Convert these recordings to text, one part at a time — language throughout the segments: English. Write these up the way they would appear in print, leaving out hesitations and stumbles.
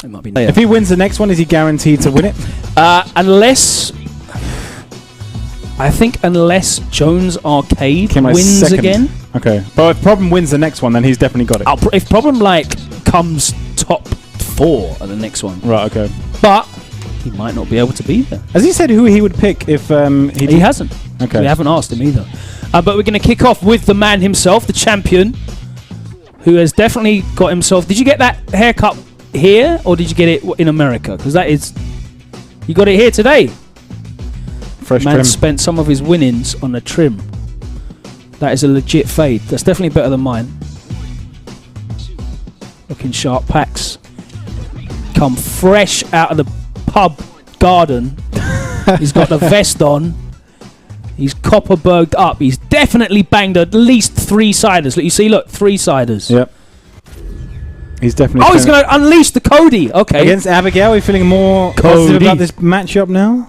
It might be. If he wins the next one, is he guaranteed to win it? Unless Jones Arcade Came like wins second. again. Okay, but if Problem wins the next one, then he's definitely got it. If Problem comes top 4 at the next one, Right. Okay. but he might not be able to be there. Has he said who he would pick if He hasn't. Okay. We haven't asked him either. But we're going to kick off with the man himself, the champion, who has definitely got himself. Did you get that haircut here, or did you get it in America? Because you got it here today. Fresh Man trim. spent some of his winnings on a trim. That is a legit fade. That's definitely better than mine. Looking sharp. Packs come fresh out of the pub garden. He's got the vest on. He's copper-burged up. He's definitely banged at least 3-siders. Look, you see, look, 3-siders. Yep. He's definitely. Oh, he's going to unleash the Cody. Okay. Against Abigail, are you feeling more positive about this matchup now?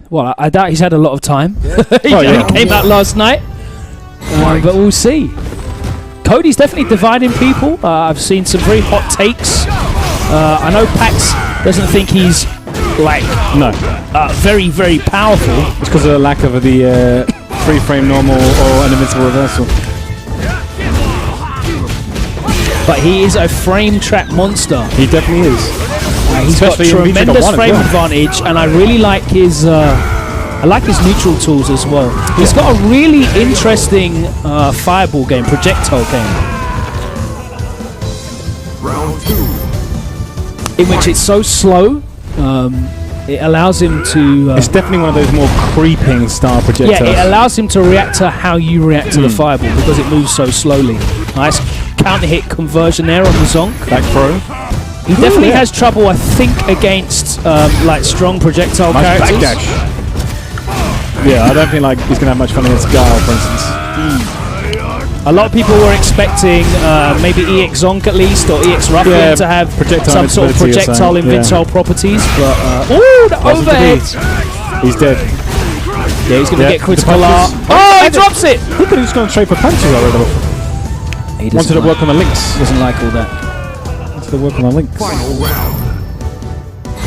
Well, I doubt he's had a lot of time. He yeah. came out last night. But we'll see. Cody's definitely dividing people. I've seen some very hot takes. I know Pax doesn't think he's very, very powerful. It's because of the lack of the free-frame normal or an invincible reversal. But he is a frame trap monster. He definitely is. He's got tremendous frame advantage, and I really like his. I like his neutral tools as well. He's got a really interesting fireball game, projectile game, Round 2. in which it's so slow. It allows him to. It's definitely one of those more creeping style projectiles. Yeah, it allows him to react to how you react to the fireball because it moves so slowly. Nice counter hit conversion there on the Zonk. Back throw. He definitely has trouble, I think, against strong projectile characters. Backdash. Yeah, I don't think he's gonna have much fun against Guile, for instance. A lot of people were expecting maybe EX Zonk at least, or EX Ruffian to have some sort of projectile invincible properties, but the overhead! He's dead. Yeah, he's going to get critical art. Oh, he drops it! He could have just gone straight for punches already. He wanted to work on the links. He doesn't like all that. Wanted to work on the links. Final round.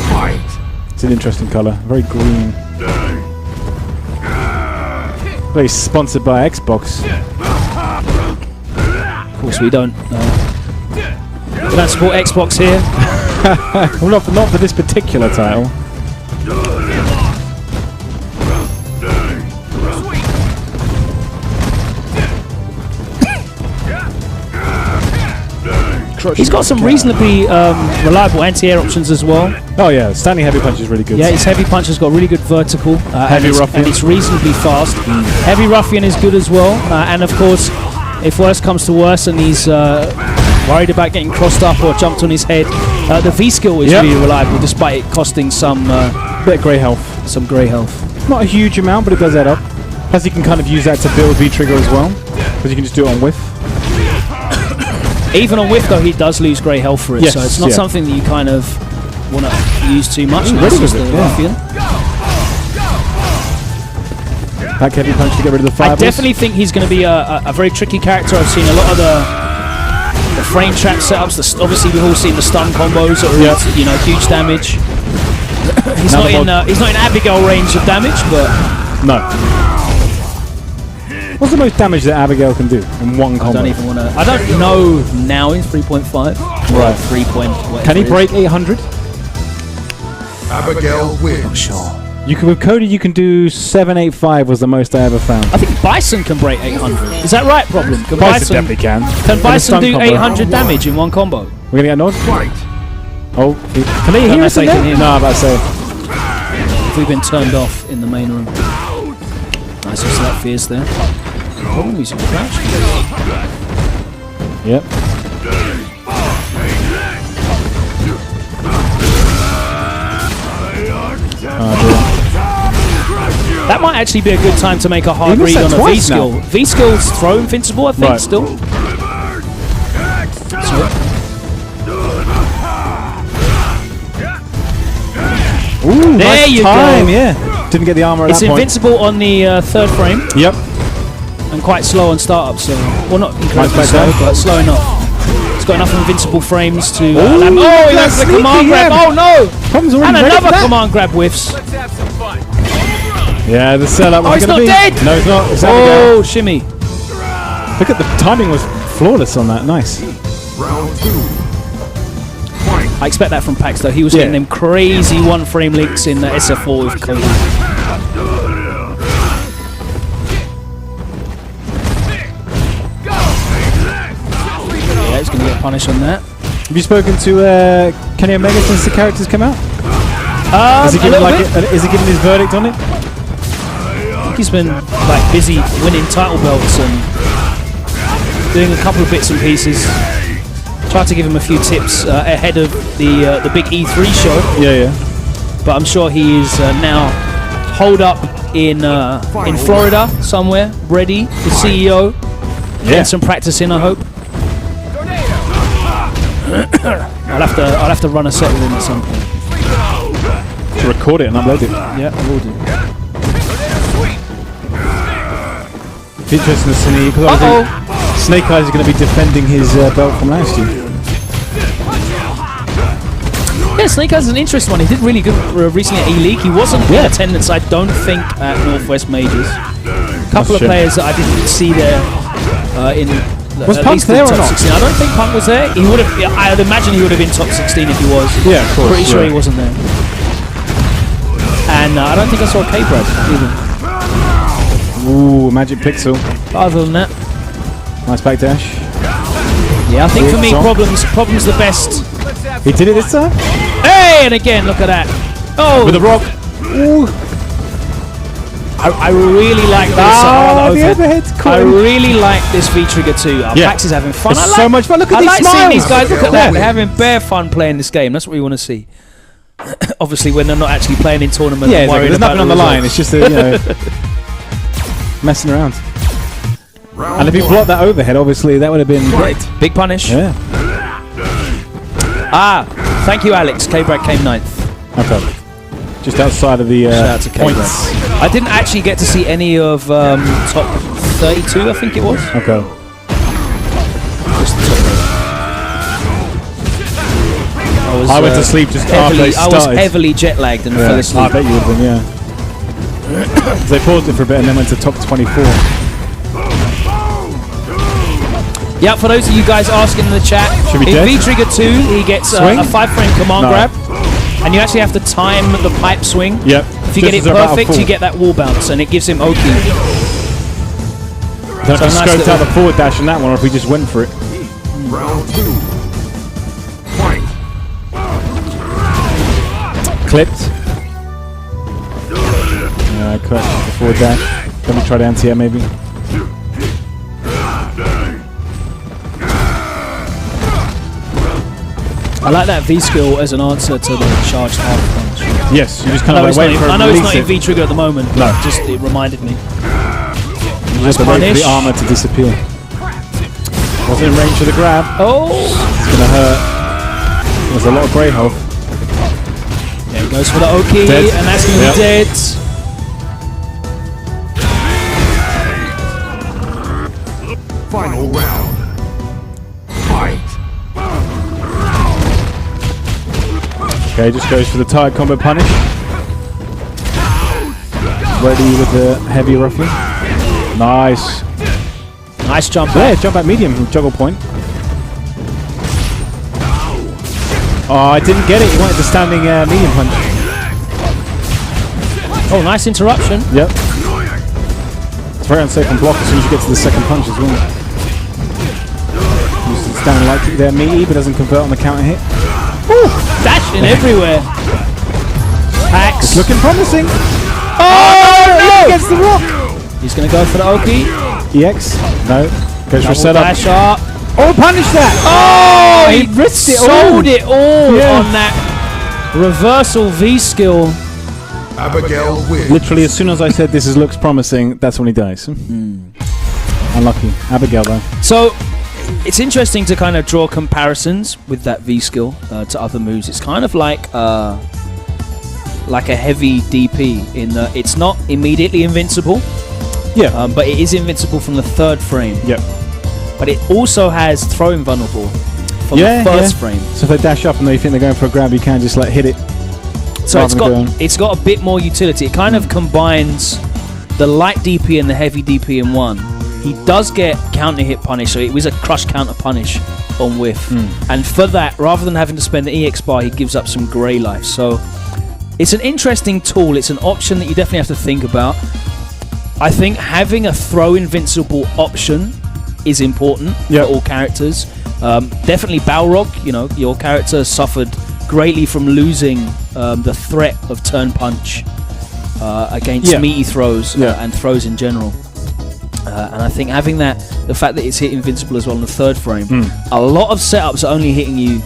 Fight. It's an interesting colour. Very green. Very sponsored by Xbox. Of course we don't. We don't support Xbox here. Well, not for this particular title. He's got some reasonably reliable anti-air options as well. Oh yeah, standing heavy punch is really good. Yeah, his heavy punch has got really good vertical. Heavy Ruffian. And it's reasonably fast. Heavy Ruffian is good as well. And of course, if worse comes to worse and he's worried about getting crossed up or jumped on his head, the V-skill is really reliable despite it costing some bit of grey health. Some grey health. Not a huge amount, but it does add up. Plus you can kind of use that to build V-trigger as well, because you can just do it on whiff. Even on whiff though, he does lose grey health for it, so it's not something that you kind of want to use too much. Ruffian. Back heavy punch to get rid of the fireballs. I definitely think he's going to be a very tricky character. I've seen a lot of the frame trap setups. Obviously, we've all seen the stun combos that are huge damage. He's not in Abigail range of damage, but no. What's the most damage that Abigail can do in one combo? I don't even want to. I don't know now in 3.5. Right. 3 point. Can he break 800? Abigail wins. Not sure. With Cody, you can do 785 was the most I ever found. I think Bison can break 800. Is that right, Problem? Can Bison definitely can. Can Bison do 800 damage in one combo? We're going to get a nod? Fight. Oh, can they hear us in there? No, I'm about to say. Have we been turned off in the main room? Nice to select Fierce there. Problem using crouch. Yep. That might actually be a good time to make a hard read on a V-skill. V-skill's throw invincible, I think, still. Ooh, there nice you time, go. Yeah. Didn't get the armor at that point. It's invincible on the third frame. Yep. And quite slow on startup, so... Well, not incredibly slow, but slow enough. He's got enough invincible frames to. Ooh, Oh, he went that's for the command sneaky, grab. yeah. Oh no! Problem's And already ready for another that. command grab whiffs. Yeah, the setup. Oh, was he's gonna not be. dead! No, he's not. It's Abigail. Oh, shimmy. Look at the timing was flawless on that. Nice. Round 2. Fight. I expect that from Pax though. He was getting them crazy one-frame links in the SF4 with Cody. Yeah, he's going to get punished on that. Have you spoken to Kenny Omega since the characters come out? Is he A giving little bit. is he giving his verdict on it? I think he's been like busy winning title belts and doing a couple of bits and pieces. Tried to give him a few tips ahead of the big E3 show, Yeah. but I'm sure he is now holed up in Florida somewhere, ready. The CEO getting some practice in, I hope. I'll have to run a set with him at some point. To record it and upload it. Yeah, I will do. It's interesting to see because obviously Snake Eyes is going to be defending his belt from last year. Yeah, Snake Eyes is an interesting one. He did really good recently at E-League. He wasn't in attendance, I don't think, at Northwest Majors. A couple of players that I didn't see there in Was at Punk least there in or top not? 16. I don't think Punk was there. He would have. I'd imagine he would have been top 16 if he was. Yeah, of course. Pretty sure yeah. he wasn't there. And I don't think I saw K-Brad either. Ooh, Magic Pixel. But other than that, Nice backdash. yeah, I think for me, Song. problem's the best. He did it this time? Hey, and again, look at that. Oh, With the rock. Ooh. I really like this. The overhead's I caught him. really like this V-Trigger too. Yeah. Pax is having fun. It's I like, so much fun. Look at I these like seeing smiles. these guys. Look at that. Yeah. They're having bare fun playing this game. That's what we want to see. Obviously, when they're not actually playing in tournament. Yeah, and exactly. worried There's about nothing on the line. results. It's just messing around. Round And if he 1. blocked that overhead, obviously that would have been Fight. Big punish. Yeah. Thank you, Alex. K-Brad came 9th. Okay. Just outside of the Shout out to K-Brad. points. I didn't actually get to see any of top 32, I think it was. Okay. Just the top 8. I went to sleep just after they I was started. heavily jet lagged and Yeah, fell I asleep. bet you would have been, yeah. 'Cause they paused it for a bit and then went to top 24. Yeah, for those of you guys asking in the chat, Should be in dead. V-Trigger 2, he gets Swing? a 5-frame command No. grab, and you actually have to time the pipe swing. Yep. If you get it perfect, you get that wall bounce, and it gives him Oki. Don't know if I So nice scoped little- out the forward dash on that one or if we just went for it. Round 2. Fight. Clipped. Correct. The forward dash. Let me try the anti-air maybe. I like that V-skill as an answer to the charged half punch. Yes, you just kind I of know like it's wait not, for it I to know it's release not in it. V-Trigger at the moment, but No. just it reminded me. You just have to wait for punish. the armor to disappear. Wasn't in range for the grab. Oh! It's gonna hurt. There's a lot of grey health. There he goes for the Oki, Dead. and that's going to Yep. be dead. Final round. Fight. Okay, just goes for the tired combo punish. Ready with the heavy roughly. Nice. Nice jump Yeah, back. jump back medium, juggle point. Oh, I didn't get it. He wanted the standing medium punch. Oh, nice interruption. Yep. It's very unsafe on block as soon as you get to the second punch as well. Uses the standing light kick there, meaty, but doesn't convert on the counter hit. Dashing everywhere. Pax. It's looking promising. Oh, no! Against the rock. He's going to go for the Oki. EX. No. Goes for a Double setup. dash up. Oh, punish that. Oh, he risked it all. sold it all Yeah. on that reversal V skill. Abigail wins. Literally, as soon as I said this looks promising, that's when he dies. Unlucky. Abigail, though. So it's interesting to kind of draw comparisons with that V skill to other moves. It's kind of like a heavy DP in that it's not immediately invincible, Yeah. but it is invincible from the 3rd frame. Yep. But it also has throw invulnerable. from the first frame. So if they dash up and they think they're going for a grab, you can just like hit it. So it's got a bit more utility. It kind of combines the light DP and the heavy DP in one. He does get counter hit punish, so it was a crush counter punish on whiff. And for that, rather than having to spend the EX bar, he gives up some grey life. So it's an interesting tool. It's an option that you definitely have to think about. I think having a throw invincible option is important for all characters. Definitely Balrog, you know, your character suffered greatly from losing the threat of turn punch against meaty throws and throws in general. And I think having that, the fact that it's hit invincible as well in the third frame, a lot of setups are only hitting you,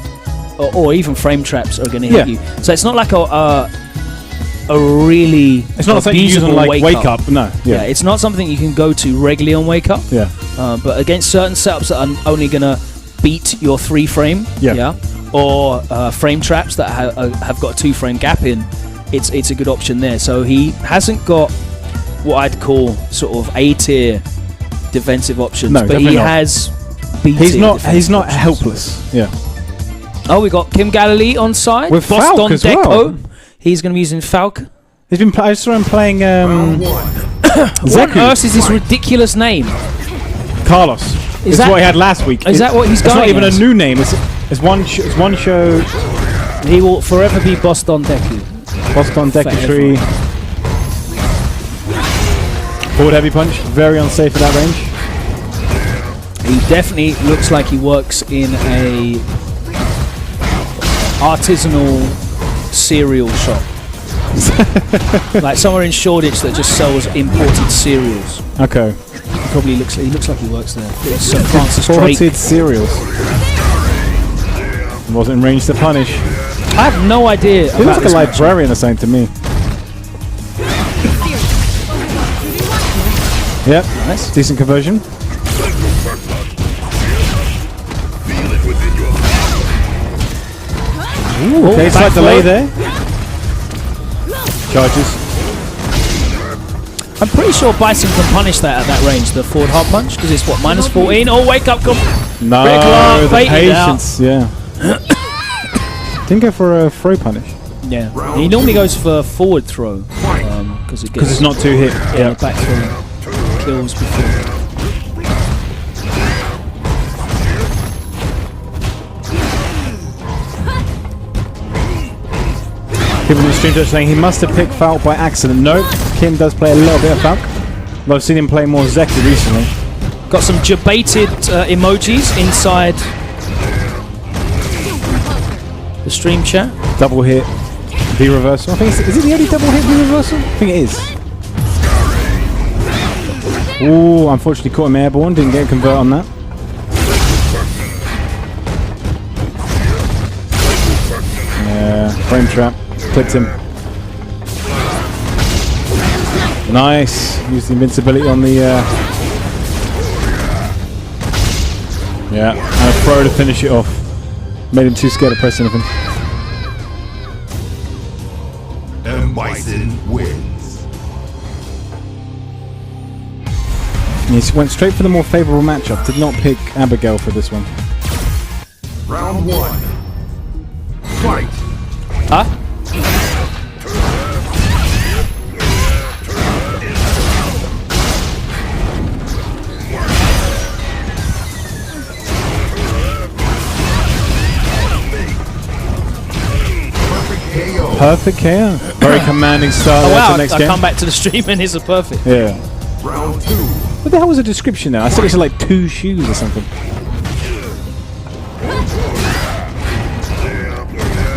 or even frame traps are going to hit you. So it's not like a really it's not something you use on like wake up. No. Yeah, it's not something you can go to regularly on wake up. Yeah. But against certain setups that are only going to beat your 3 frame. Or frame traps that have got a 2 frame gap in, it's a good option there. So he hasn't got what I'd call sort of A-tier defensive options, but he has B-tier. He's not helpless. Yeah. Oh, we got Kim Galilee on side with Falk as well. He's going to be using Falk. He's been. I saw him playing. What on earth is this ridiculous name? Carlos. Is that what he had last week? Is that what he's going? It's not even a new name. It's one show. He will forever be Boston Deku. Boston Deku tree. Forward heavy punch. Very unsafe at that range. He definitely looks like he works in a artisanal cereal shop. Like somewhere in Shoreditch that just sells imported cereals. Okay. He looks like he works there. It's St. Francis imported cereals. Wasn't in range to punish. I have no idea. He looks like a librarian or something to me. Yep, nice. Decent conversion. Ooh, okay, slight delay there. Charges. I'm pretty sure Bison can punish that at that range, the forward hop punch, because it's what, minus 14? Oh, wake up, come. No, the patience, Didn't go for a throw punish. Yeah, he normally goes for forward throw, because it's not 2 hit. Yeah, back throw kills before. People in the stream are saying he must have picked Falk by accident. No, Kim does play a little bit of Falk. But I've seen him play more Zeki recently. Got some debated emojis inside the stream chat. Double hit V reversal. I think is it the only double hit V reversal? I think it is. Ooh, unfortunately caught him airborne. Didn't get a convert on that. Yeah, frame trap. Clipped him. Nice. Used the invincibility on the... yeah, and a throw to finish it off. Made him too scared to press anything. And Bison wins. He went straight for the more favourable matchup. Did not pick Abigail for this one. Round 1. Fight. Huh? Perfect KO. Very commanding start. Oh wow, next I game. come back to the stream and it's a perfect. Yeah. Round 2. What the hell was the description there? I thought it was like 2 shoes or something.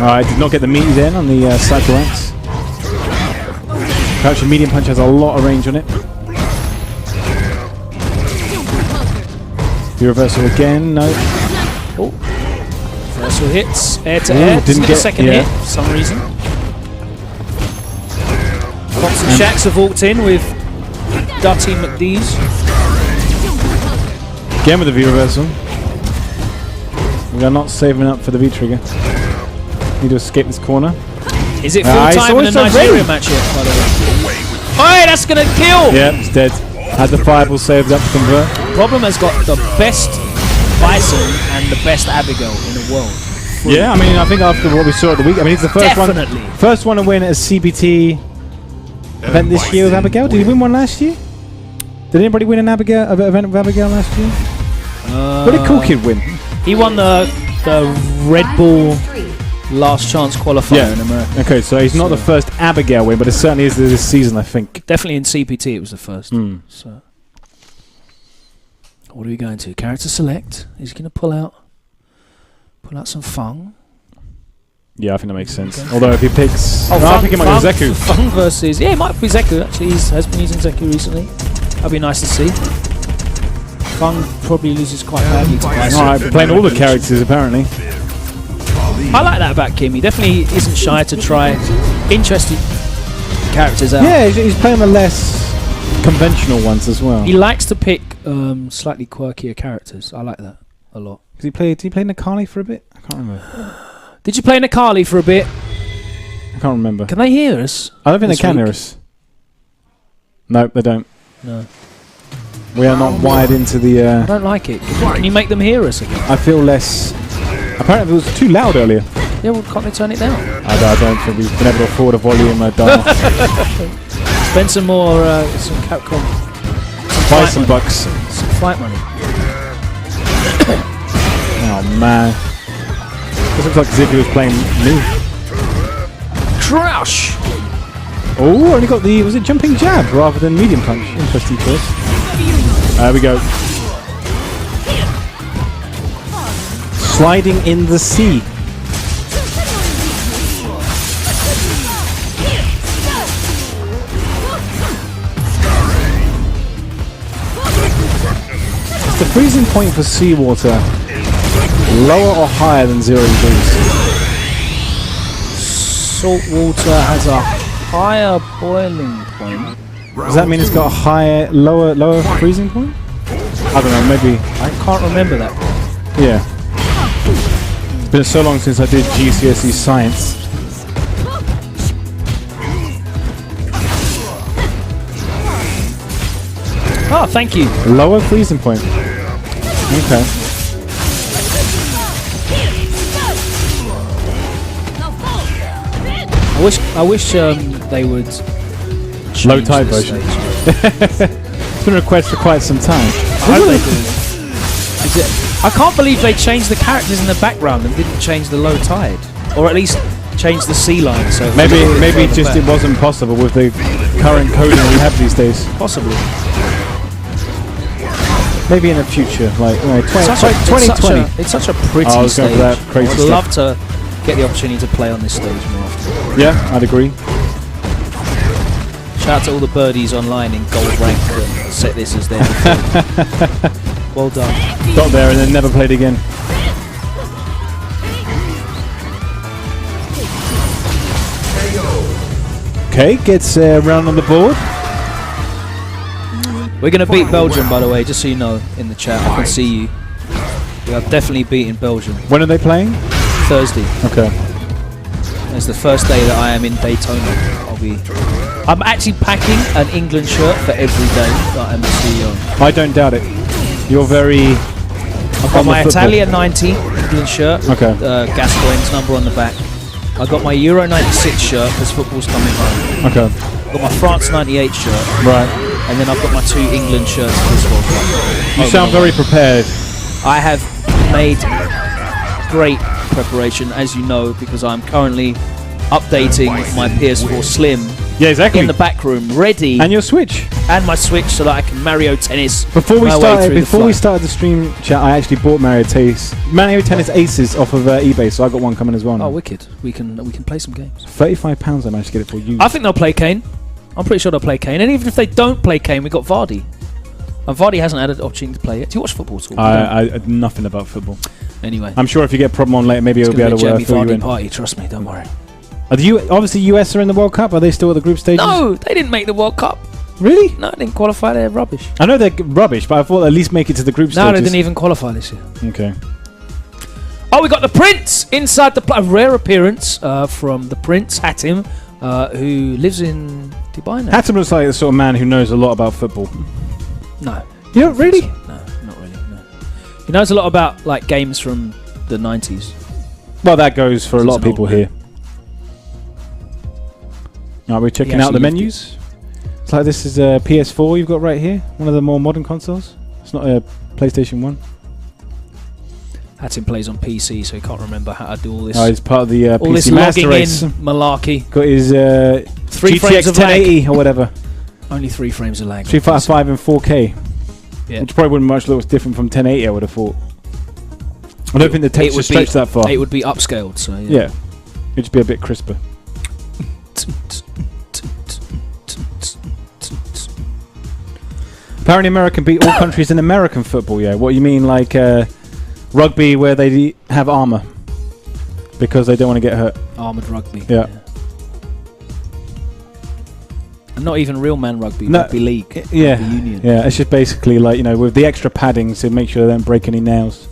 Alright, did not get the meaty then on the cycle axe. Crouching medium punch has a lot of range on it. The reversal again, no. Oh. Reversal hits, air to air. Didn't get a second hit for some reason. Fox and Shax have walked in with Dutty McDee's. Again with the V reversal. We are not saving up for the V trigger. Need to escape this corner. Is it full time in the Nigeria match yet, by the way? Oh, that's going to kill! Yeah, it's dead. Had the fireball saved up to convert. Problem has got the best Bison and the best Abigail in the world. Yeah, I mean, I think after what we saw at the week, I mean, he's the Definitely. first one to win at a CBT event this year with Abigail. Did he win one last year? Did anybody win an event with Abigail last year? What did Cool Kid win? He won the Red Bull Last Chance qualifier in America. Okay, so he's not the first Abigail win, but it certainly is this season, I think. Definitely in CPT it was the first. So, what are we going to? Character select. He's going to pull out some Fung. Yeah, I think that makes sense. Okay. Although if he picks... I think he might go Zeku. Fung versus... Yeah, it might be Zeku, actually. He has been using Zeku recently. That'd be nice to see. Fung probably loses quite badly to Bison. Alright, playing all the characters, apparently. I like that about Kim. He definitely isn't shy to try interesting characters out. Yeah, he's playing the less conventional ones as well. He likes to pick slightly quirkier characters. I like that a lot. Did he play Nakali for a bit? I can't remember. Did you play Nakali for a bit? I can't remember. Can they hear us? I don't think they can hear us. No, they don't. No. We are not wired into the... I don't like it. Can you make them hear us again? I feel less... Apparently it was too loud earlier. Yeah, well, can't they turn it down? I don't think we've been able to afford a volume dial. Spend some more, some Capcom. Buy some bucks. Some flight money. Oh man. This looks like Ziggy was playing me. Crush! Oh, only got the... Was it jumping jab rather than medium punch? Interesting choice. There we go. Sliding in the sea. Is the freezing point for seawater lower or higher than 0 degrees? Salt water has a higher boiling point. Does that mean it's got a lower freezing point? I don't know, maybe. I can't remember that. Yeah. It's been so long since I did GCSE science. Oh, thank you. Lower freezing point. Okay. I wish they would. Low tide version. It's been a request for quite some time. I hope they do. I can't believe they changed the characters in the background and didn't change the low tide, or at least change the sea line. So maybe just it wasn't possible with the current coding we have these days. Possibly. Maybe in the future, like 2020. It's such a pretty stage. For that crazy I'd love to get the opportunity to play on this stage more often. Yeah, I'd agree. Shout out to all the birdies online in gold rank that set this as their well done. Got there and then never played again. Okay, gets round on the board. We're going to beat Belgium, by the way, just so you know, in the chat. I can see you. We are definitely beating Belgium. When are they playing? Thursday. Okay. It's the first day that I am in Daytona. I'm actually packing an England shirt for every day that I'm the CEO. I don't doubt it. You're very... I've got my Italia 90 England shirt. Okay. Gascoigne's number on the back. I got my Euro 96 shirt because football's coming home. Okay. I've got my France 98 shirt. Right. And then I've got my 2 England shirts for this World Cup. You sound very prepared. I have made great preparation, as you know, because I'm currently updating my PS4 Slim. Yeah, exactly. In the back room, ready. And your Switch. And my Switch, so that I can Mario Tennis. Before we started the stream chat, I actually bought Mario Tennis Aces off of eBay, so I got one coming as well now. Oh, wicked! We can play some games. £35 I managed to get it for you. I think they'll play Kane. I'm pretty sure they'll play Kane, and even if they don't play Kane, we got Vardy. And Vardy hasn't had an opportunity to play yet. Do you watch football at all? I nothing about football. Anyway, I'm sure if you get a problem on later, maybe it'll be able to fill you in. Party, trust me, don't worry. Are obviously US are in the World Cup? Are they still at the group stages? No, they didn't make the World Cup. Really? No, they didn't qualify. They're rubbish. I know they're rubbish, but I thought at least make it to the group stages. No, they didn't even qualify this year. Okay. Oh, we got the Prince inside the a rare appearance from the Prince Hatim, who lives in Dubai now. Hatim looks like the sort of man who knows a lot about football. No. You don't really? No, not really. No. He knows a lot about like games from the 90s. Well, that goes for a lot of an people old man. here. Alright, we're checking He out the actually lived menus. It's like this is a PS4 you've got right here. One of the more modern consoles. It's not a PlayStation 1. Hatton plays on PC, so he can't remember how to do all this. Oh, he's part of the all this PC Master logging Race. in malarkey. Got his 3 frames GTX of lag. 1080 or whatever. Only 3 frames of lag. Street Fighter 5 in 4K. Yeah. Which probably wouldn't much look different from 1080, I would have thought. I don't think the text would stretch that far. It would be upscaled, so Yeah. It'd just be a bit crisper. Apparently America beat all countries in American football, yeah. What you mean, like rugby where they have armour? Because they don't want to get hurt. Armoured rugby. Yeah. And not even real man rugby, No, rugby league. Yeah. Rugby union. Yeah, it's just basically like, you know, with the extra padding to make sure they don't break any nails.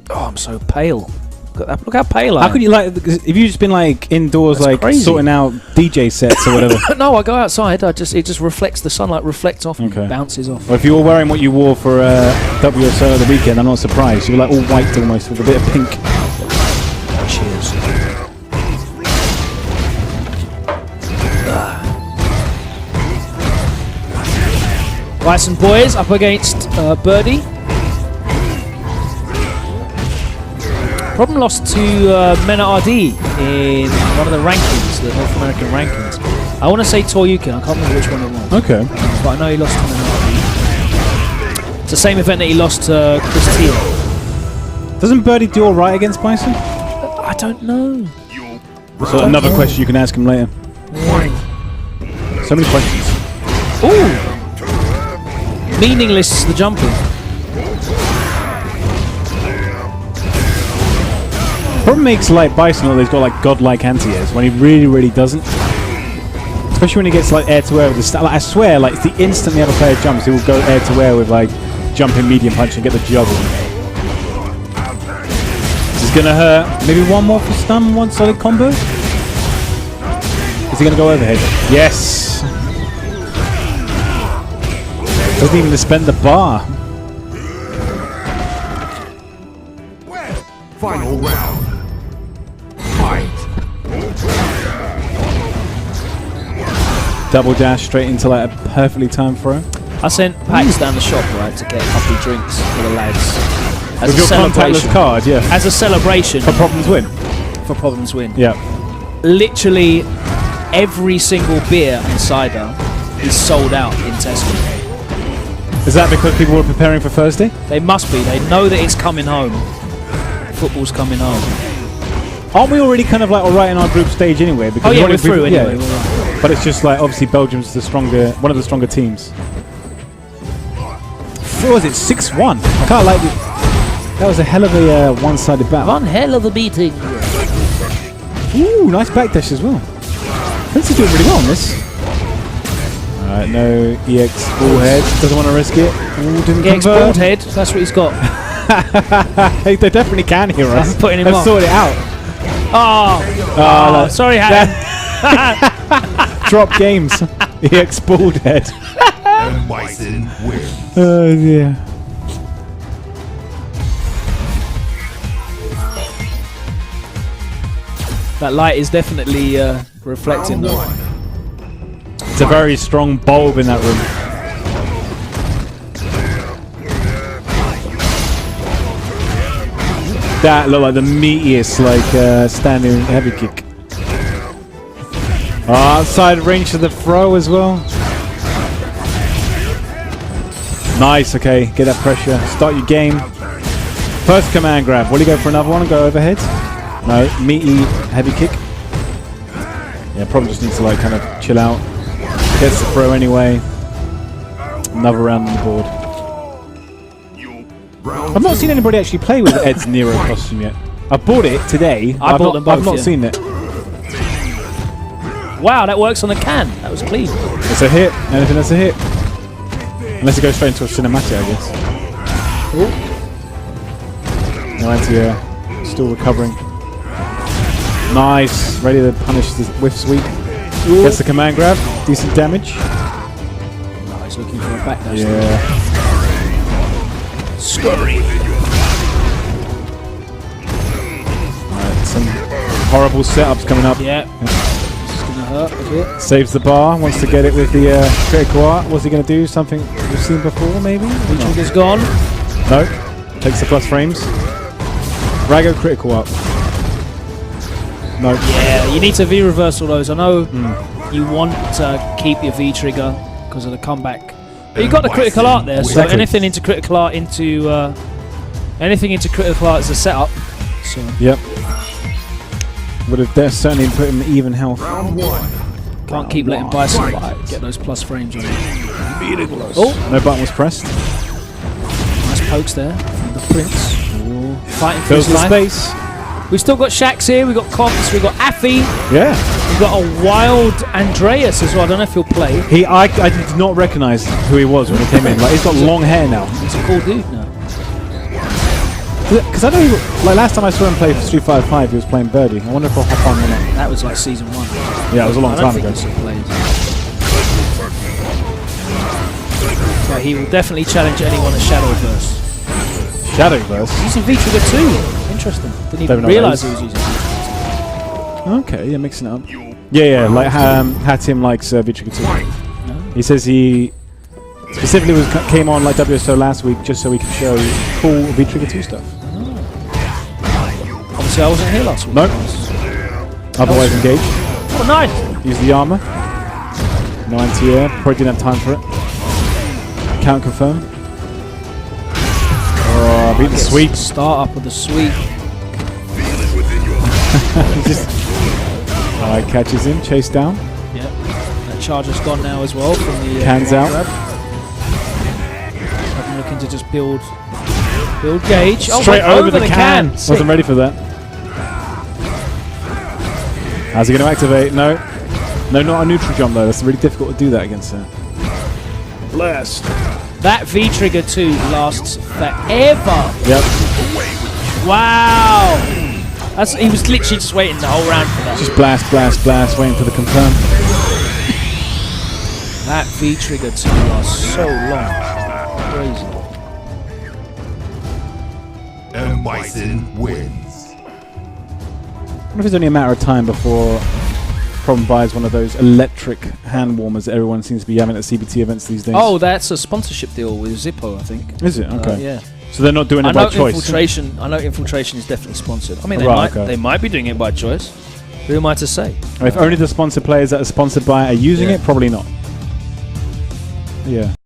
Oh, I'm so pale. Look at that. Look how pale I am. How could you like, if you've just been like indoors, That's like crazy. sorting out DJ sets or whatever? No, I go outside. It just reflects the sunlight, reflects off, Okay. and bounces off. Or if you were wearing what you wore for WSO at the weekend, I'm not surprised. You were like all white almost with a bit of pink. Cheers. Bison boys up against Birdie. Problem lost to Mena RD in one of the rankings, the North American rankings. I want to say Toryukin, I can't remember which one it was. Okay. But I know he lost to Mena RD. It's the same event that he lost to Chris Teal. Doesn't Birdie do all right against Bison? I don't know. So another question you can ask him later. So many questions. Ooh! Meaningless, the jumping. Problem makes like Bison always got like godlike anti-airs when he really doesn't. Especially when he gets like air to air with the like, I swear, like the instant the other player jumps, he will go air to air with like jumping medium punch and get the juggle. This is gonna hurt. Maybe one more for stun, one solid combo. Is he gonna go overhead? Yes. Doesn't even suspend the bar. Final round. Fight. Double dash straight into like a perfectly timed throw. I sent packs down the shop, right, to get a couple of drinks for the lads. As With a your celebration. contactless card, yeah. As a celebration For problems win. for Problems Win. Yeah. Literally every single beer and cider is sold out in Tesco. Is that because people were preparing for Thursday? They must be. They know that it's coming home. Football's coming home. Aren't we already kind of like alright in our group stage anyway? Because Oh yeah, we've we're through already- anyway. yeah. We're right. But it's just like obviously Belgium's the stronger, one of the stronger teams. What was it? 6-1. I can't like it. That was a hell of a one-sided battle. One hell of a beating. Ooh, nice backdash as well. Prince is doing really well on this. Alright, no EX ball head. Doesn't want to risk it. Ooh, didn't Get convert. bald head. That's what he's got. They definitely can hear us. I'm putting him Let's off. sort it out. Oh, sorry, Hatton. Drop games. EX bald head. And Bison wins. Oh dear. That light is definitely reflecting Round though. one. It's a very strong bulb in that room. That looked like the meatiest, like standing heavy kick. Outside range of the throw as well. Nice. Okay, get that pressure. Start your game. First command grab. Will you go for another one and go overhead? No, meaty heavy kick. Yeah, probably just needs to like kind of chill out. Gets the throw anyway. Another round on the board. Round I've not two. seen anybody actually play with Ed's Nero costume yet. I bought it today. I bought them both, I've not yeah. seen it. Wow, that works on the can. That was clean. It's a hit. Anything that's a hit. Unless it goes straight into a cinematic, I guess. No anti-air. Still recovering. Nice. Ready to punish the whiff sweep. Gets the command grab. Decent damage. he's looking for a backdash. Yeah. Scurry. Alright, some horrible setups coming up. Yeah. This is going to hurt a bit. Saves the bar, wants to get it with the critical art. What's he going to do? Something we've seen before, maybe? V-trigger's gone. No. Takes the plus frames. Rago critical up. No. Yeah, you need to V-reverse all those. I know you want to keep your V-trigger because of the comeback. But you got the critical art there, so Exactly. anything into critical art is a setup. So Yep. Would have certainly put him even health. can't keep letting Bison get those plus frames on you. Oh, No button was pressed. nice pokes there from the Prince. Fighting for Fills his the life. space. We've still got Shax here, we've got Cox, we've got Affy, Yeah. we've got a wild Andreas as well. I don't know if he'll play. I did not recognise who he was when he came in. Like, he's got long hair now. He's a cool dude now. Because I know, last time I saw him play for Street Fighter 5, he was playing Birdie. I wonder if I'll hop on or not. That was like season 1. Yeah, it was a long I don't time think ago. he still plays. But he will definitely challenge anyone at Shadowverse. Shadowverse. Using V-Trigger 2. Interesting. Didn't even Don't know realise he those. was using V-Trigger. Okay, yeah, mixing it up. Yeah, like Hatim likes V-Trigger 2. He says he specifically came on like WSO last week just so we could show cool V-Trigger 2 stuff. Obviously, I wasn't here last week. Nope. Otherwise engaged. Oh, nice. Use the armor. No anti-air. Probably didn't have time for it. Count confirm. Oh, beat the sweep. Start up with the sweep. Alright, catches him. Chase down. Yep. That charger's gone now as well from the Cans out. grab. I'm looking to just build gauge. Straight Oh, over the can. Sick. Wasn't ready for that. How's he going to activate? No. No, not a neutral jump though. That's really difficult to do that against her. Blast. That V-Trigger 2 lasts forever. Yep. Wow. He was literally just waiting the whole round for that. Just blast, blast, blast, waiting for the confirm. That V-Trigger 2 lasts so long. Crazy. And Bison wins. I wonder if it's only a matter of time before Problem buys one of those electric hand warmers that everyone seems to be having at CBT events these days. Oh, that's a sponsorship deal with Zippo, I think. Is it? Okay. Yeah. So they're not doing it I by know choice. I know Infiltration is definitely sponsored. I mean, Right, they might be doing it by choice. Who am I to say? If only the sponsored players that are sponsored by are using Yeah. it, probably not. Yeah.